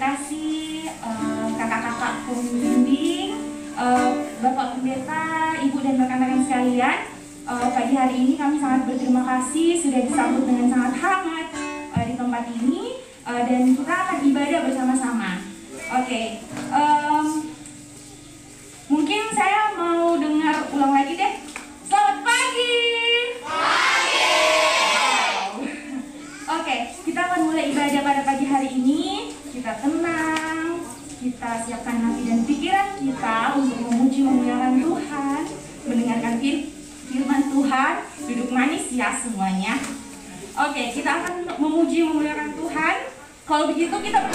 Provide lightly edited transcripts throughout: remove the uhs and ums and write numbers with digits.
kasih kakak-kakak pembimbing, Bapak Pendeta, Ibu dan rekan-rekan sekalian. Pagi hari ini kami sangat berterima kasih sudah disambut dengan sangat hangat di tempat ini, dan kita akan ibadah bersama-sama. Oke, mungkin saya mau dengar ulang lagi deh. Selamat pagi. Pagi. Wow. Oke, kita akan mulai ibadah pada pagi hari ini. Kita tenang, kita siapkan hati dan pikiran kita untuk memuji memuliakan Tuhan, mendengarkan firman Tuhan, duduk manis ya semuanya. Oke, kita akan memuji memuliakan Tuhan. Kalau begitu kita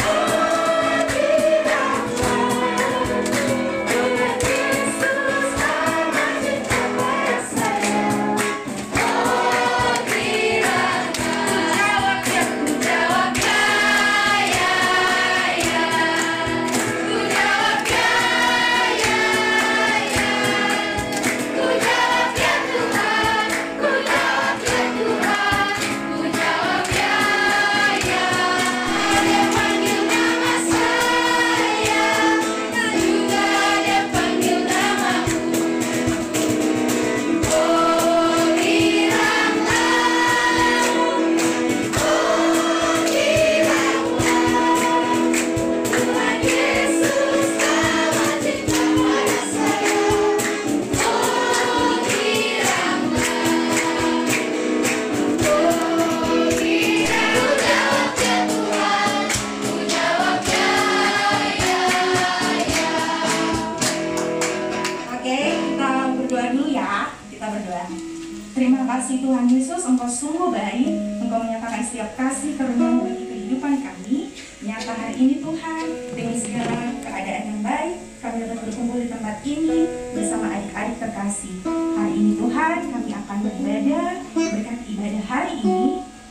Tuhan Yesus, Engkau sungguh baik, Engkau menyatakan setiap kasih karunia-Mu bagi kehidupan kami. Nyata hari ini Tuhan, dengan segala keadaan yang baik, kami dapat berkumpul di tempat ini bersama adik-adik terkasih. Hari ini Tuhan, kami akan beribadah, berkati ibadah hari ini,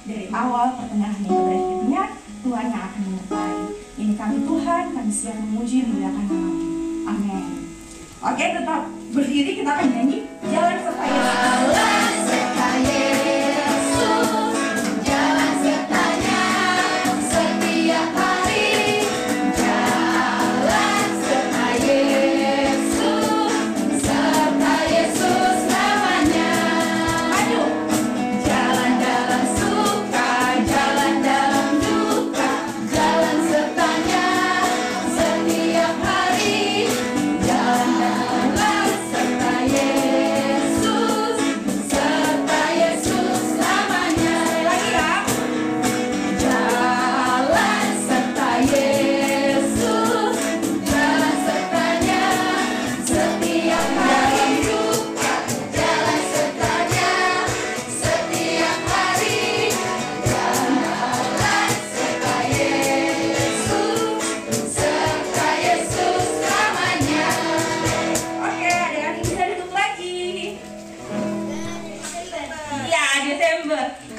dari awal, pertengahan, hingga berakhirnya, Tuhan yang akan menyertai. Ini kami Tuhan, kami siap memuji memuliakan nama-Mu. Amin. Oke, tetap berdiri, kita akan nyanyi Jalan Serta Yesus.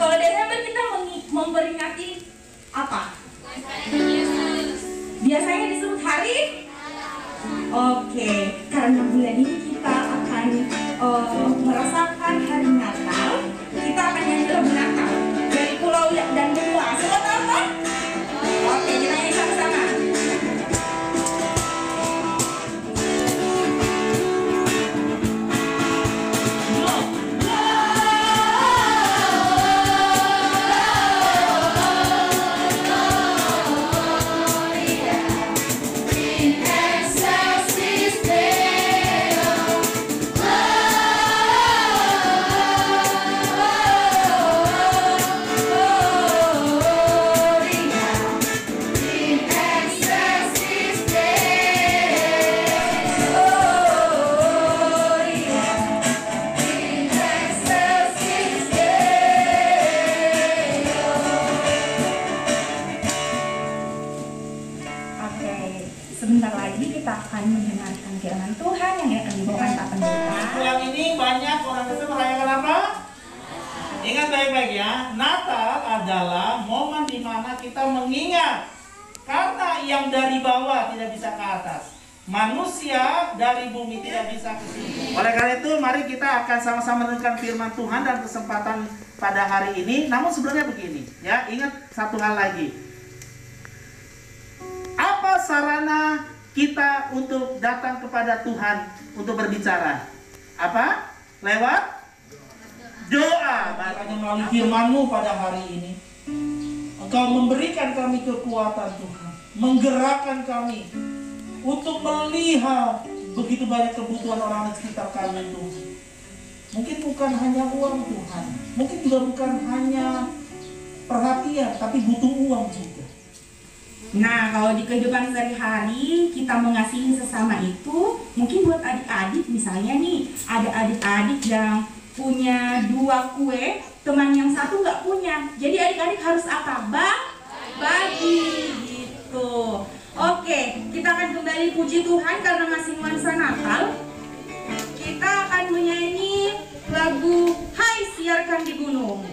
Kalau Desember kita memperingati apa? Biasanya disebut hari? Oke, karena bulan ini kita akan merasakan hari Natal. Kita akan nyanyi lagu Natal dari Pulau dan Benua. Semua tahu kan? Oke, kita nyanyi sama-sama. Sebentar lagi kita akan mendengarkan firman Tuhan yang akan dibawakan Pak Pendeta. Bulan ini banyak orang Kristen merayakan apa? Ingat baik-baik ya, Natal adalah momen di mana kita mengingat karena yang dari bawah tidak bisa ke atas. Manusia dari bumi tidak bisa ke sini. Oleh karena itu, mari kita akan sama-sama mendengarkan firman Tuhan dan kesempatan pada hari ini. Namun sebelumnya begini, ya, ingat satu hal lagi. Apa sarana kita untuk datang kepada Tuhan untuk berbicara? Apa? Lewat doa. Makanya melalui firman-Mu pada hari ini, Engkau memberikan kami kekuatan Tuhan, menggerakkan kami untuk melihat begitu banyak kebutuhan orang di sekitar kami Tuhan. Mungkin bukan hanya uang Tuhan, mungkin juga bukan hanya perhatian, tapi butuh uang juga. Nah, kalau di kehidupan sehari-hari kita mengasihi sesama itu, mungkin buat adik-adik misalnya nih, ada adik-adik yang punya 2 kue, teman yang satu nggak punya. Jadi adik-adik harus apa? Bagi gitu. Oke, kita akan kembali puji Tuhan karena masih nuansa Natal. Kita akan menyanyi lagu Hai Siarkan di Gunung.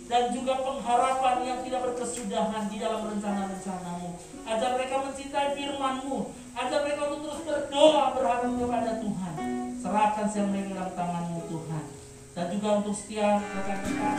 Dan juga pengharapan yang tidak berkesudahan di dalam rencana-rencana-Mu. Ajar mereka mencintai firman-Mu. Ajar mereka untuk terus berdoa berharap kepada Tuhan. Serahkan siang mereka dalam tangan-Mu Tuhan. Dan juga untuk setiap rekan-rekan.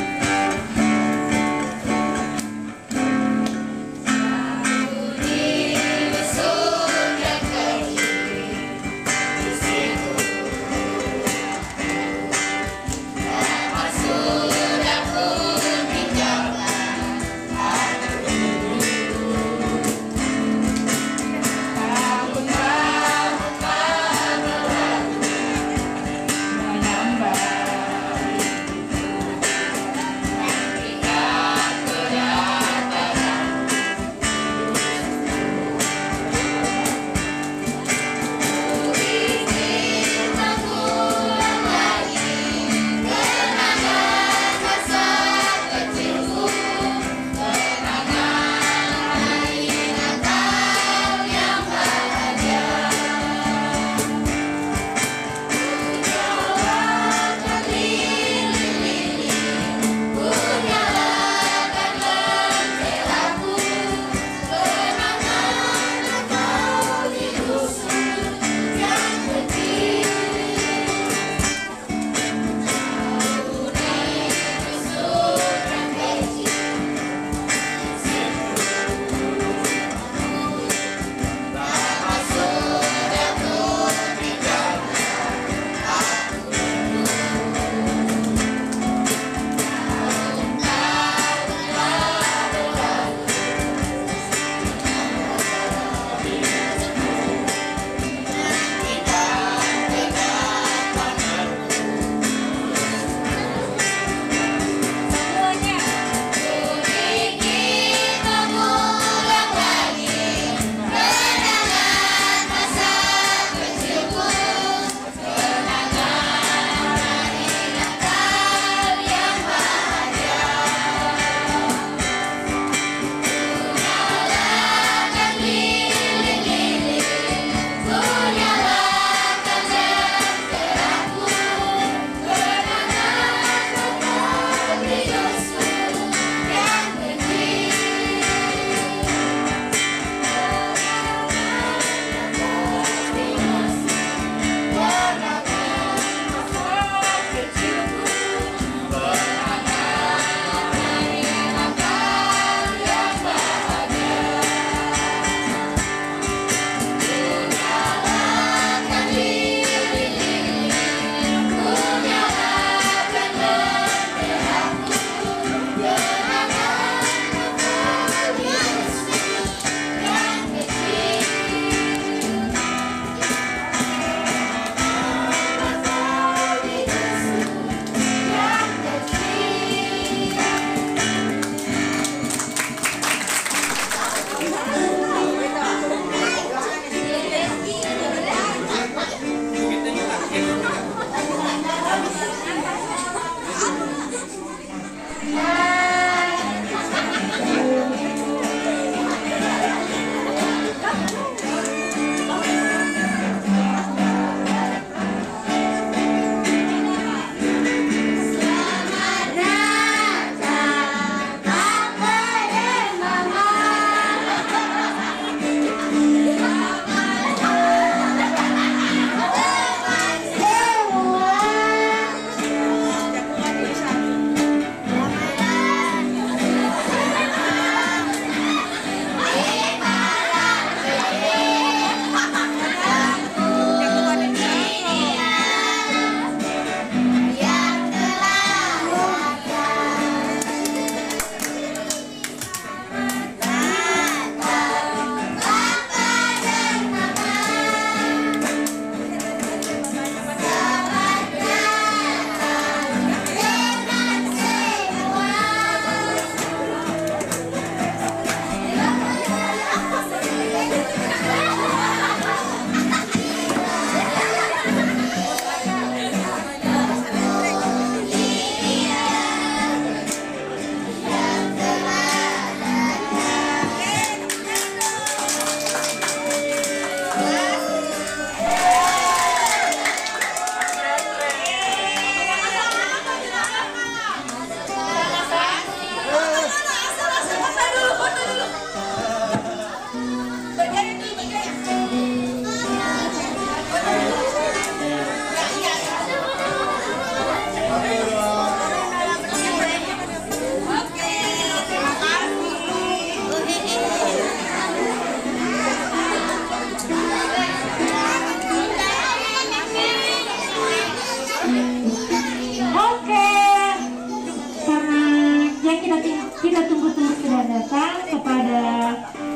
kita tunggu-tunggu sudah datang kepada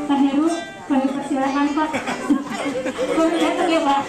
Pak Heru. Kami persilakan Pak. Kami datang ya Pak.